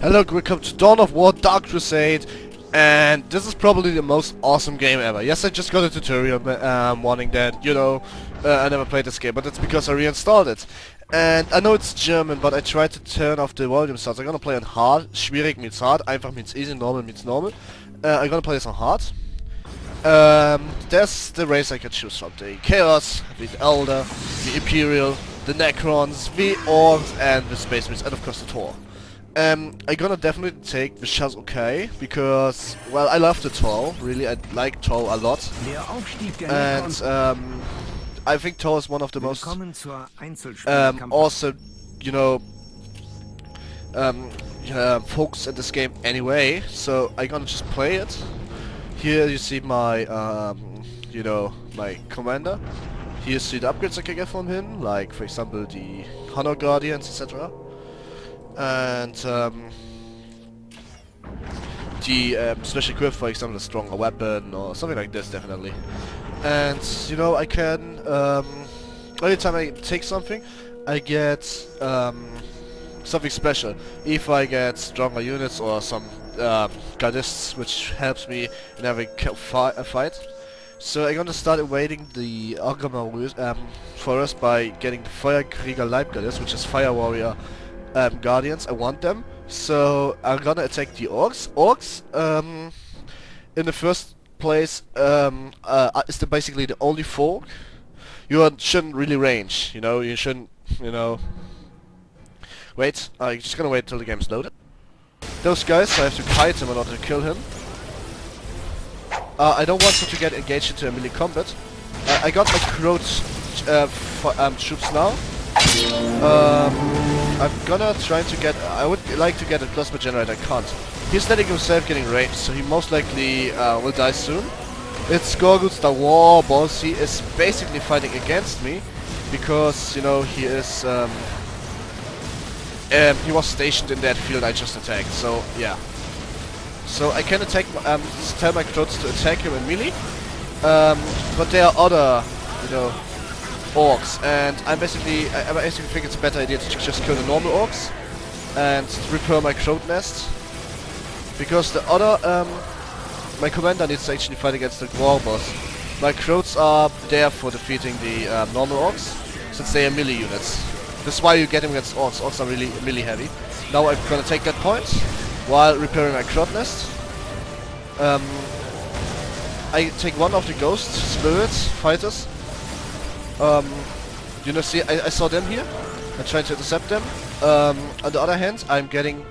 Hello, welcome to Dawn of War Dark Crusade, and this is probably the most awesome game ever. Yes, I just got a tutorial warning that, I never played this game, but that's because I reinstalled it. And I know it's German, but I tried to turn off the volume sounds. I'm gonna play on hard. Schwierig means hard, einfach means easy, normal means normal. I'm gonna play this on hard. There's the race I can choose from. The Chaos, the Elder, the Imperial, the Necrons, the Orcs, and the Space Marines, and of course the Tor. I'm gonna definitely take the Shaz because, well, I love the Tor, really, I like Tor a lot. And, I think Tor is one of the most, awesome, folks in this game anyway, so I'm gonna just play it. Here you see my, my commander. Here you see the upgrades I can get from him, like, for example, the Honor Guardians, etc. And the special equip, for example, a stronger weapon or something like this, definitely. And I can every time I take something, I get something special. If I get stronger units or some gardists, which helps me in every fight. So I'm gonna start invading the Argamar forest by getting the Feuerkrieger Leibgardist, which is Fire Warrior Guardians. I want them, so I'm gonna attack the Orcs. Orcs, in the first place, is basically the only folk you shouldn't really range. You shouldn't, Wait, I'm just gonna wait till the game's loaded. Those guys, I have to kite him in order to kill him. I don't want him to get engaged into a melee combat. I got my Croat troops now. I'm gonna try to get... I would like to get a plasma generator, I can't. He's letting himself getting raped, so he most likely will die soon. It's Gorguts the War Boss. He is basically fighting against me, because, he is... he was stationed in that field I just attacked, so yeah. So I can attack, tell my Croats to attack him in melee, but there are other, orcs, and I basically think it's a better idea to just kill the normal orcs and repair my Croat nest, because the other, my commander needs to actually fight against the war boss. My Croats are there for defeating the normal orcs, since they are melee units. That's why you get him against orcs. Orcs are really melee heavy. Now I'm gonna take that point while repairing my Croat nest. I take one of the ghost spirits fighters. See, I saw them here. I tried to intercept them. On the other hand, I'm getting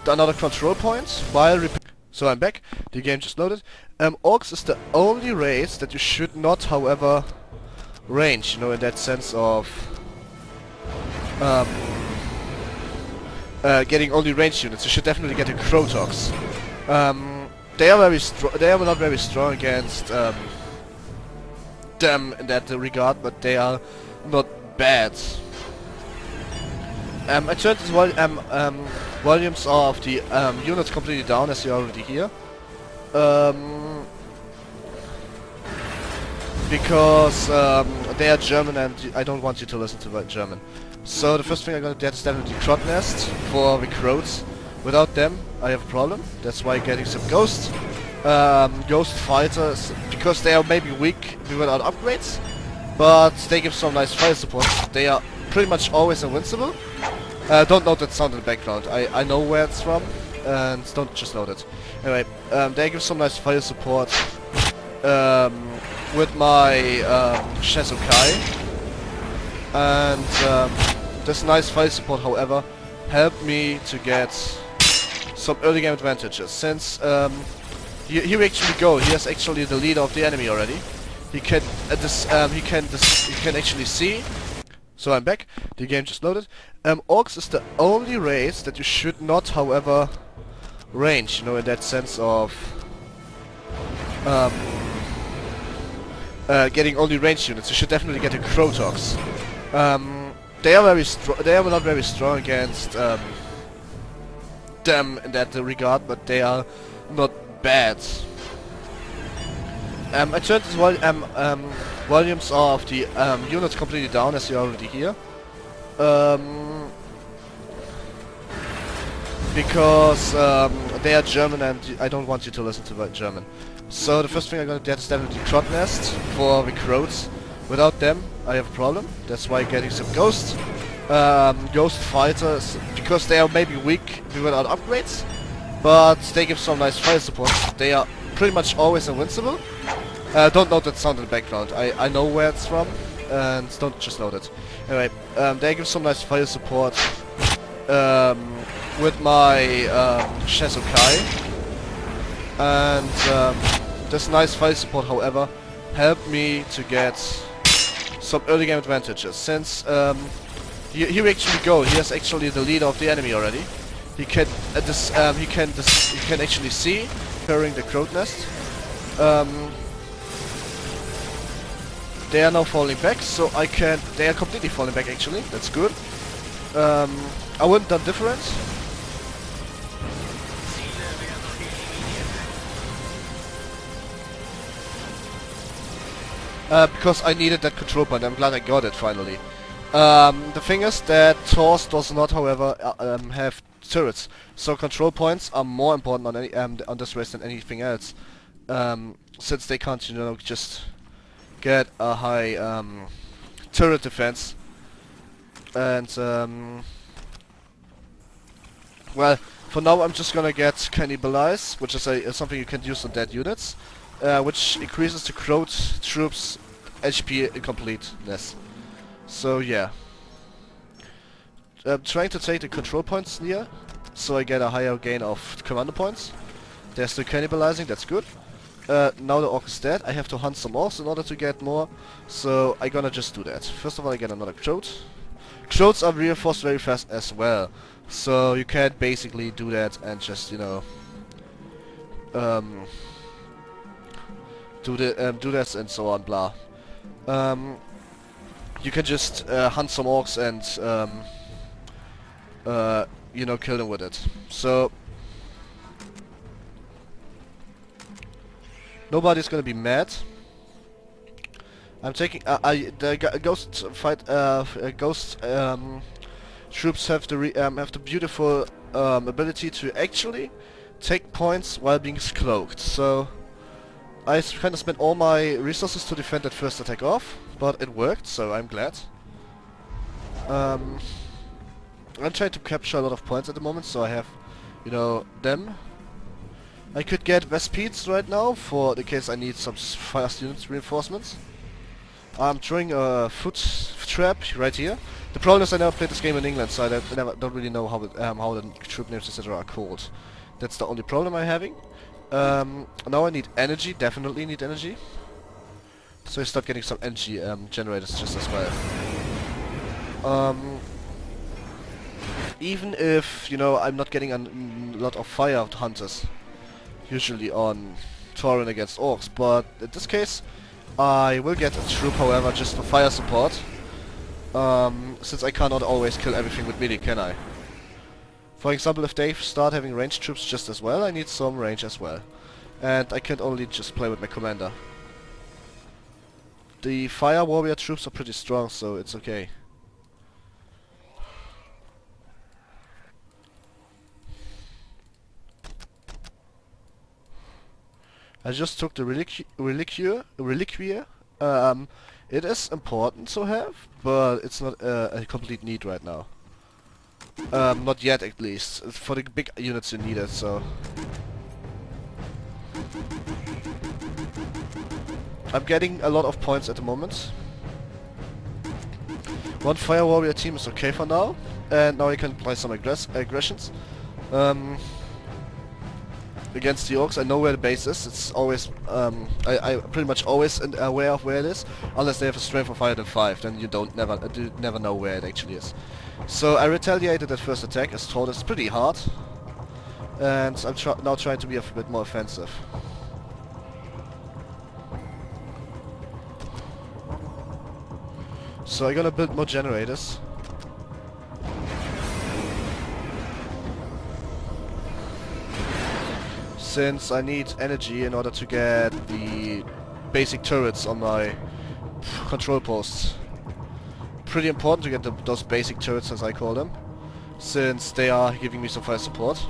another control point while so I'm back. The game just loaded. Orcs is the only race that you should not, however, range. In that sense of getting only ranged units. You should definitely get the Croatox. They are very they are not very strong against them in that regard, but they are not bad. I turned this volumes of the units completely down, as you already hear, because they are German and I don't want you to listen to German. So the first thing I'm gonna get is definitely the Crot Nest for the Croats. Without them, I have a problem. That's why I'm getting some ghost fighters, because they are maybe weak without upgrades, but they give some nice fire support. They are pretty much always invincible. Don't note that sound in the background. I know where it's from, and don't just note it. Anyway, they give some nice fire support with my Shazukai, and this nice fire support, however, helped me to get some early game advantages. Since here we actually go. He is actually the leader of the enemy already. He can actually see. So I'm back. The game just loaded. Orcs is the only race that you should not, however, range. In that sense of getting only ranged units. You should definitely get a Croatox. They are not very strong against them in that regard, but they are not bad. I turned this volumes of the units completely down, as you already hear, because they are German and I don't want you to listen to German. So the first thing I'm gonna get is definitely Crot Nest for recruits. Without them, I have a problem. That's why getting some Ghost Fighters, because they are maybe weak without upgrades, but they give some nice fire support. They are pretty much always invincible. Don't note that sound in the background. I know where it's from, and don't just note it. Anyway, they give some nice fire support with my Shizukai, and this nice fire support, however, helped me to get some early game advantages. Since here we actually go. He is actually the leader of the enemy already. He can he can actually see carrying the crow's nest. They are now falling back, so I can. They are completely falling back actually. That's good. I wouldn't done different. Because I needed that control point. I'm glad I got it finally. The thing is that Torse does not, however, have turrets, so control points are more important on any on this race than anything else. Since they can't, you know, just get a high turret defense, and well, for now I'm just gonna get Cannibalize, which is something you can use on dead units, which increases the crowd troops' HP incompleteness. So yeah, I'm trying to take the control points near, so I get a higher gain of commander points. They're still cannibalizing, that's good. Now the orc is dead, I have to hunt some orcs in order to get more, so I'm gonna just do that. First of all I get another Crowd. Crowds are reinforced very fast as well, so you can basically do that and just, you know, do this and so on, blah. You can just hunt some orcs and you know, kill them with it. So nobody's gonna be mad. I'm taking the ghost fight. Ghost troops have the beautiful ability to actually take points while being cloaked. So I kind of spent all my resources to defend that first attack off, but it worked, so I'm glad. I'm trying to capture a lot of points at the moment, so I have, you know, them. I could get Vespids right now for the case I need some fast units reinforcements. I'm throwing a foot trap right here. The problem is I never played this game in England, so I don't really know how the troop names etc. are called. That's the only problem I'm having. Now I need energy, definitely need energy. So I start getting some energy generators just as well. Even if, you know, I'm not getting a lot of fire hunters, usually on Tauren against orcs, but in this case I will get a troop, however, just for fire support. Since I cannot always kill everything with melee, can I? For example, if they start having ranged troops just as well, I need some range as well. And I can't only just play with my commander. The fire warrior troops are pretty strong, so it's okay. I just took the reliquia. It is important to have, but it's not a complete need right now. Not yet, at least. For the big units you need it, so... I'm getting a lot of points at the moment. One fire warrior team is okay for now, and now I can apply some aggressions. Against the orcs, I know where the base is. It's always, I pretty much always aware of where it is, unless they have a strength of higher than 5, then you never know where it actually is. So I retaliated that first attack, as told. It's pretty hard, and I'm now trying to be a bit more offensive. So I'm gonna build more generators. Since I need energy in order to get the basic turrets on my control posts. Pretty important to get those basic turrets, as I call them. since they are giving me some fire support.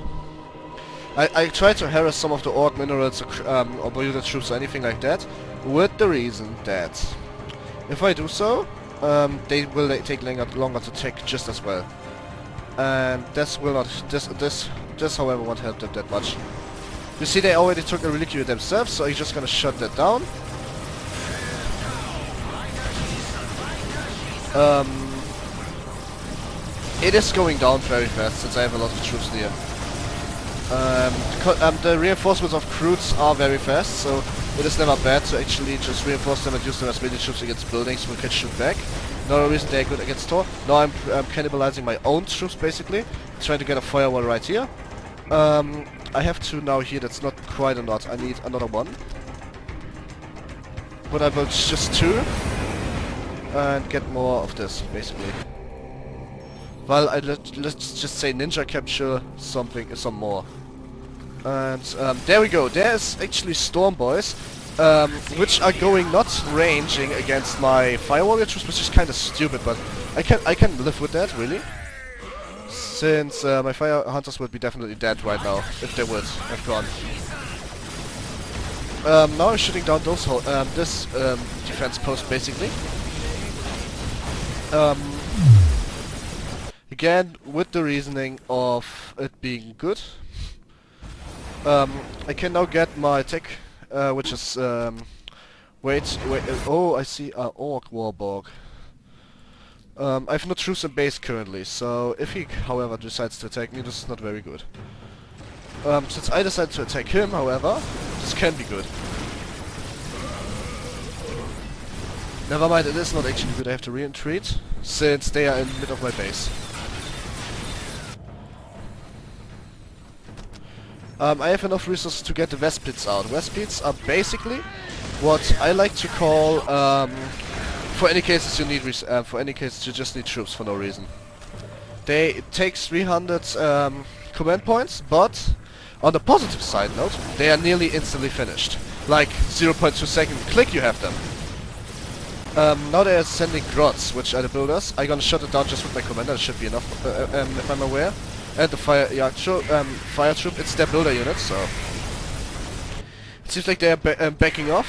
I try to harass some of the orc minerals or Bermuda troops or anything like that, with the reason that if I do so, they will take longer to take just as well. And this will not, this however won't help them that much. You see, they already took a reliquary themselves, so I'm just gonna shut that down. It is going down very fast since I have a lot of troops near. The reinforcements of Crutes are very fast, so it is never bad to actually just reinforce them and use them as mini troops against buildings we can shoot back. Another reason they're good against Tor. Now I'm cannibalizing my own troops basically, trying to get a firewall right here. I have two now here, that's not quite a lot, I need another one. But I built just two, and get more of this basically. Well, let's just say ninja capture some more. And there we go. There's actually Storm Boys, which are going not ranging against my Fire Warrior troops, which is kind of stupid, but I can live with that really. Since my Fire Hunters would be definitely dead right now if they would have gone. Now I'm shooting down those this defense post basically. Again, with the reasoning of it being good. I can now get my tech, which is, wait, oh, I see, Orc Warborg. I have no troops in base currently, so if he, however, decides to attack me, this is not very good. Since I decided to attack him, however, this can be good. Never mind, it is not actually good, I have to retreat, since they are in the middle of my base. I have enough resources to get the West Pits out. West Pits are basically what I like to call, for any cases you need, for any cases you just need troops for no reason. It takes 300 command points, but on the positive side note, they are nearly instantly finished. Like 0.2 second click you have them. Now they are sending Grots, which are the builders. I'm gonna shut it down just with my commander, that should be enough if I'm aware. And the fire troop, it's their builder unit, so it seems like they are backing off.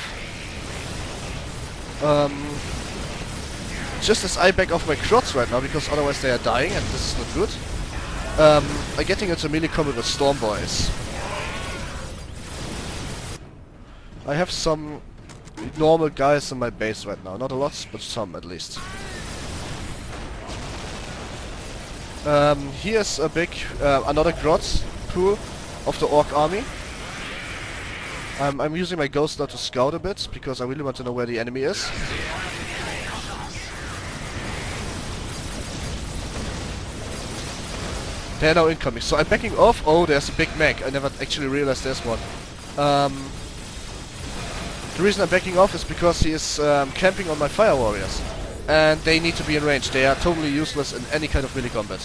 Just as I back off my Crots right now, because otherwise they are dying, and this is not good. I'm getting into melee combat with Storm Boys. I have some normal guys in my base right now, not a lot, but some at least. Here's a big, another Grot pool of the Orc army. I'm using my Ghost now to scout a bit, because I really want to know where the enemy is. They're now incoming, so I'm backing off. Oh, there's a big mech, I never actually realized there's one. The reason I'm backing off is because he is camping on my Fire Warriors. And they need to be in range. They are totally useless in any kind of melee combat.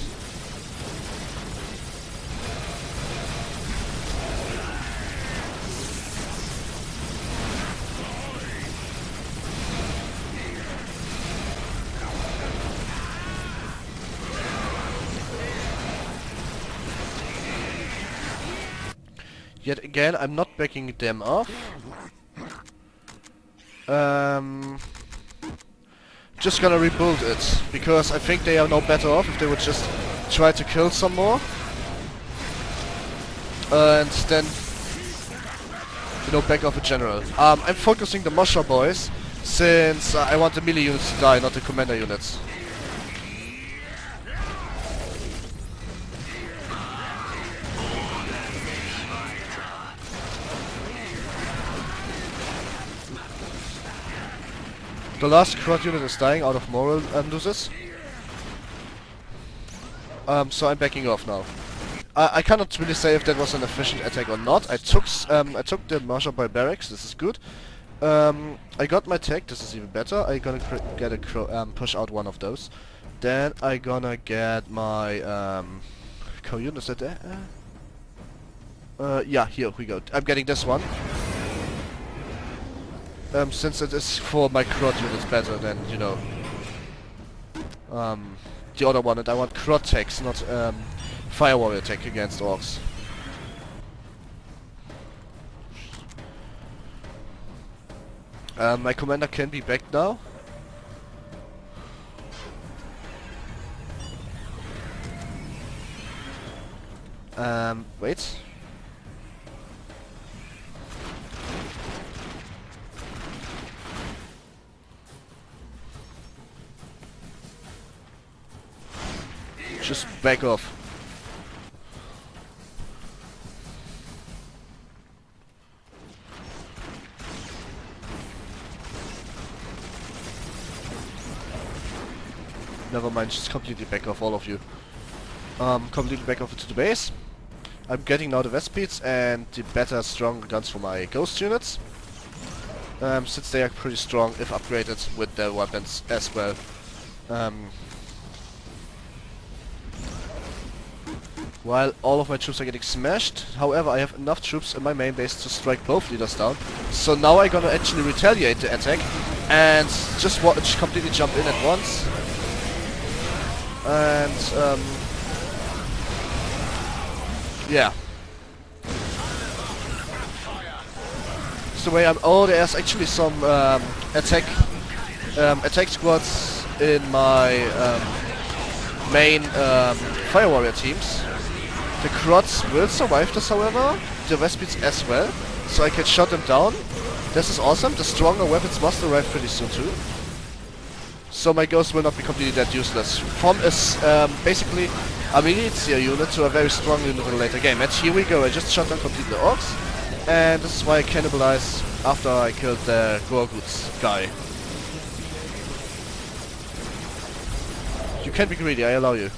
Yet again, I'm not backing them off. Just gonna rebuild it, because I think they are no better off if they would just try to kill some more. And then, you know, back off in general. I'm focusing the Mosher boys, since I want the melee units to die, not the commander units. The last Crot unit is dying out of moral losses. So I'm backing off now. I cannot really say if that was an efficient attack or not. I took the Marshal by barracks, this is good. I got my tech, this is even better. I'm gonna get a push out one of those. Then I'm gonna get my co-unit, is that there? Yeah, here we go. I'm getting this one. Since it is for my Crot units better than, you know, the other one, and I want crud techs, not fire warrior tech against orcs. My commander can be back now. Wait. Just back off. Never mind, just completely back off, all of you. Completely back off into the base. I'm getting now the vest speeds and the better strong guns for my ghost units. Since they are pretty strong if upgraded with their weapons as well. While all of my troops are getting smashed, however I have enough troops in my main base to strike both leaders down. So now I'm gonna actually retaliate the attack and just completely jump in at once. And yeah. It's the way I'm. Oh, there's actually some attack squads in my main fire warrior teams. The Crots will survive this, however. The Vespids as well, so I can shut them down. This is awesome. The stronger weapons must arrive pretty soon too. So my ghost will not be completely that useless. From a basically a militia unit to a very strong unit in a later game. And here we go. I just shut down completely the orcs, and this is why I cannibalize after I killed the Gorguts guy. You can be greedy. I allow you.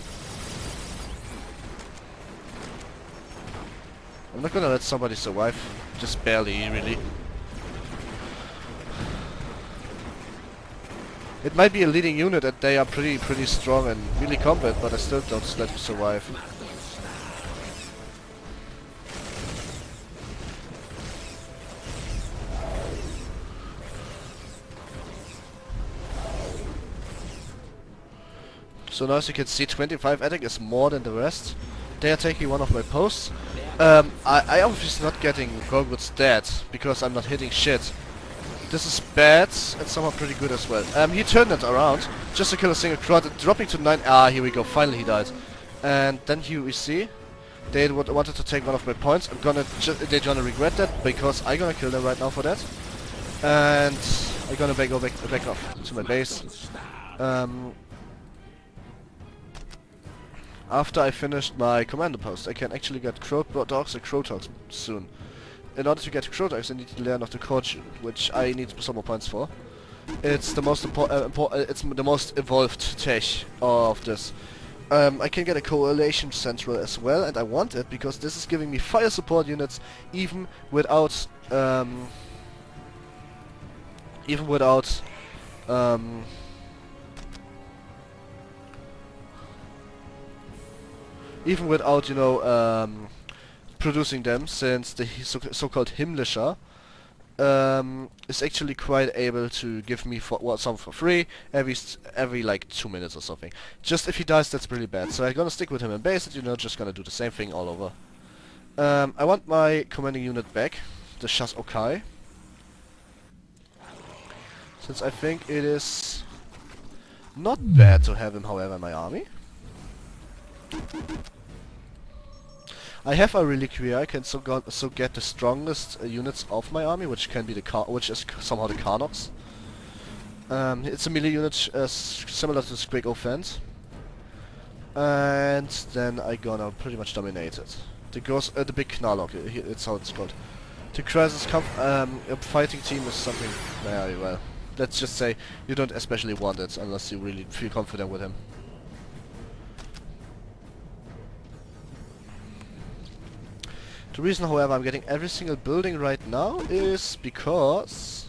I'm not gonna let somebody survive. Just barely, really. It might be a leading unit and they are pretty strong and really combat, but I still don't let them survive. So now as you can see, 25 attack is more than the rest. They are taking one of my posts. I obviously not getting Gorguts dead because I'm not hitting shit. This is bad and somehow pretty good as well. He turned it around just to kill a single crowd, dropping to 9. Ah, here we go. Finally he died. And then here we see they wanted to take one of my points. They're gonna regret that because I'm gonna kill them right now for that. And I'm gonna go back off to my base. After I finished my commander post, I can actually get crow dogs and crow dogs soon. In order to get crow dogs, I need to learn of the coach, which I need some more points for. It's the most it's the most evolved tech of this. I can get a coalition central as well, and I want it because this is giving me fire support units even without you know, producing them, since the so-called Himmlischer is actually quite able to give me some for free every like 2 minutes or something. Just if he dies, that's really bad. So I'm gonna stick with him in base, and you know, just gonna do the same thing all over. I want my commanding unit back, the Shas Okai, since I think it is not bad to have him, however, in my army. I have a reliquary. I can so get the strongest units of my army, which can be which is somehow the Carnox. It's a melee unit similar to the Squig Offense, and then I gonna pretty much dominate it. The big Knarlock, it's how it's called. The crisis fighting team is something. Very well. Let's just say you don't especially want it unless you really feel confident with him. The reason, however, I'm getting every single building right now is because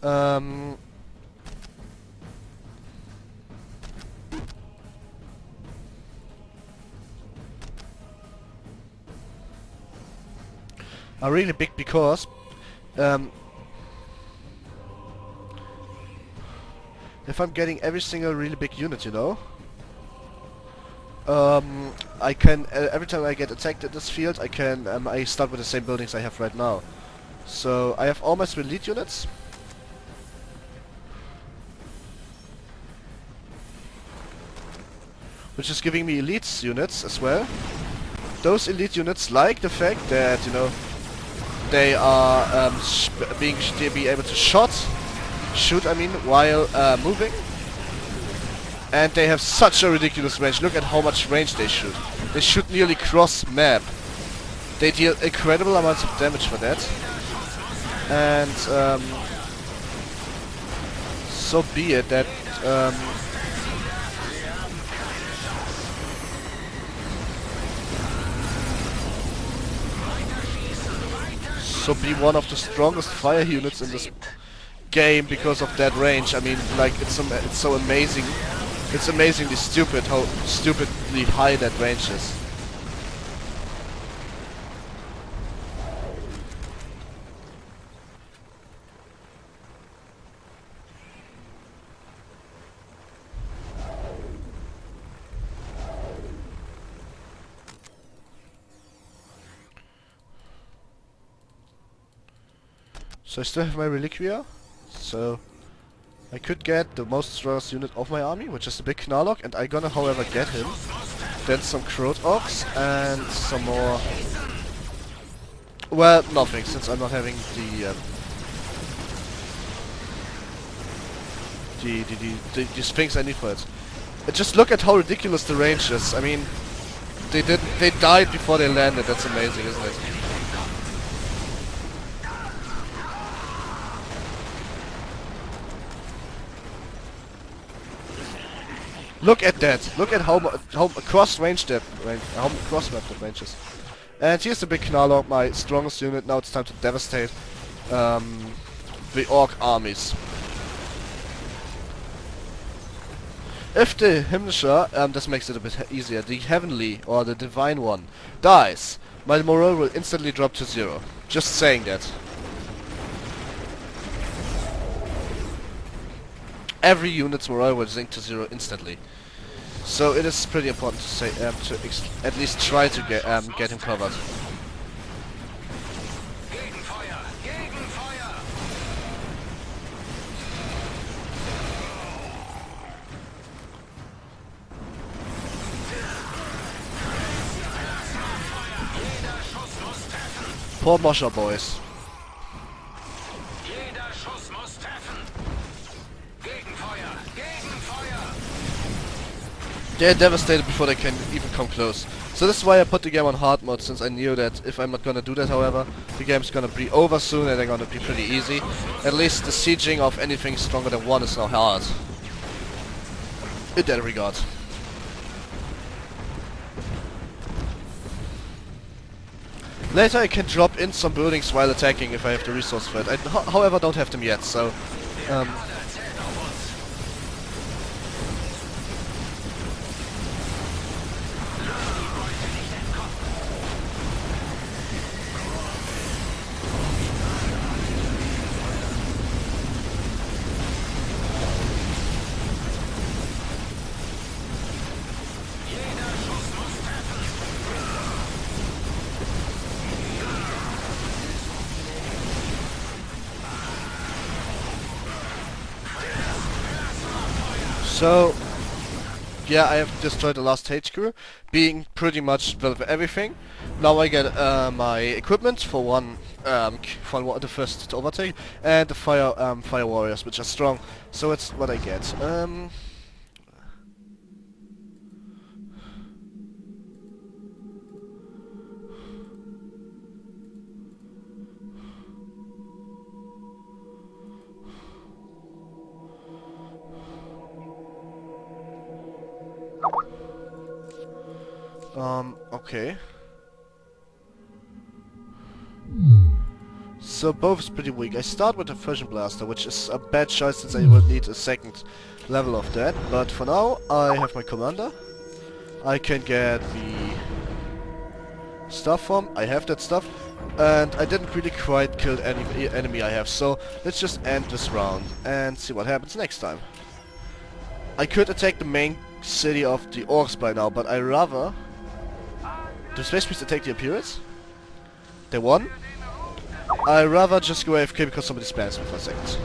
I really big because if I'm getting every single really big unit, you know, I can every time I get attacked in this field, I start with the same buildings I have right now. So I have almost elite units. Which is giving me elite units as well. Those elite units like the fact that, you know, they are be able to shoot I mean, while moving. And they have such a ridiculous range. Look at how much range they shoot. They shoot nearly cross map. They deal incredible amounts of damage for that. And so be it that so be one of the strongest fire units in this game because of that range. I mean, like, it's so amazing. It's amazingly stupid how stupidly high that range is. So I still have my Reliquia, so I could get the most strongest unit of my army, which is the big Knarlock, and I'm gonna however get him. Then some Crowd Orcs and some more... Well, nothing, since I'm not having these things I need for it. Just look at how ridiculous the range is. I mean, they died before they landed. That's amazing, isn't it? Look at that! Look at how cross-range that how cross-map that range is. And here's the big Knarlock, my strongest unit. Now it's time to devastate the Orc armies. If the Himmlischer, this makes it a bit easier, the Heavenly or the Divine one dies, my morale will instantly drop to 0. Just saying that. Every unit's morale will sink to 0 instantly. So it is pretty important to say at least try to get him covered. Poor Mosher boys. They're devastated before they can even come close. So this is why I put the game on hard mode, since I knew that if I'm not gonna do that, however, the game's gonna be over soon and they're gonna be pretty easy. At least the sieging of anything stronger than 1 is now hard. In that regard. Later I can drop in some buildings while attacking if I have the resource for it. I, however, don't have them yet, so... So, yeah, I have destroyed the last HQ, being pretty much built for everything. Now I get my equipment for the first to overtake, and the fire warriors, which are strong. So it's what I get. Okay. So both is pretty weak. I start with the Fusion Blaster, which is a bad choice since I will need a second level of that. But for now, I have my Commander. I can get the stuff from. I have that stuff. And I didn't really quite kill any enemy I have. So let's just end this round and see what happens next time. I could attack the main city of the orcs by now, but I rather... Do Space Beasts attack the Imperials? They won? I rather just go AFK because somebody spams me for a second.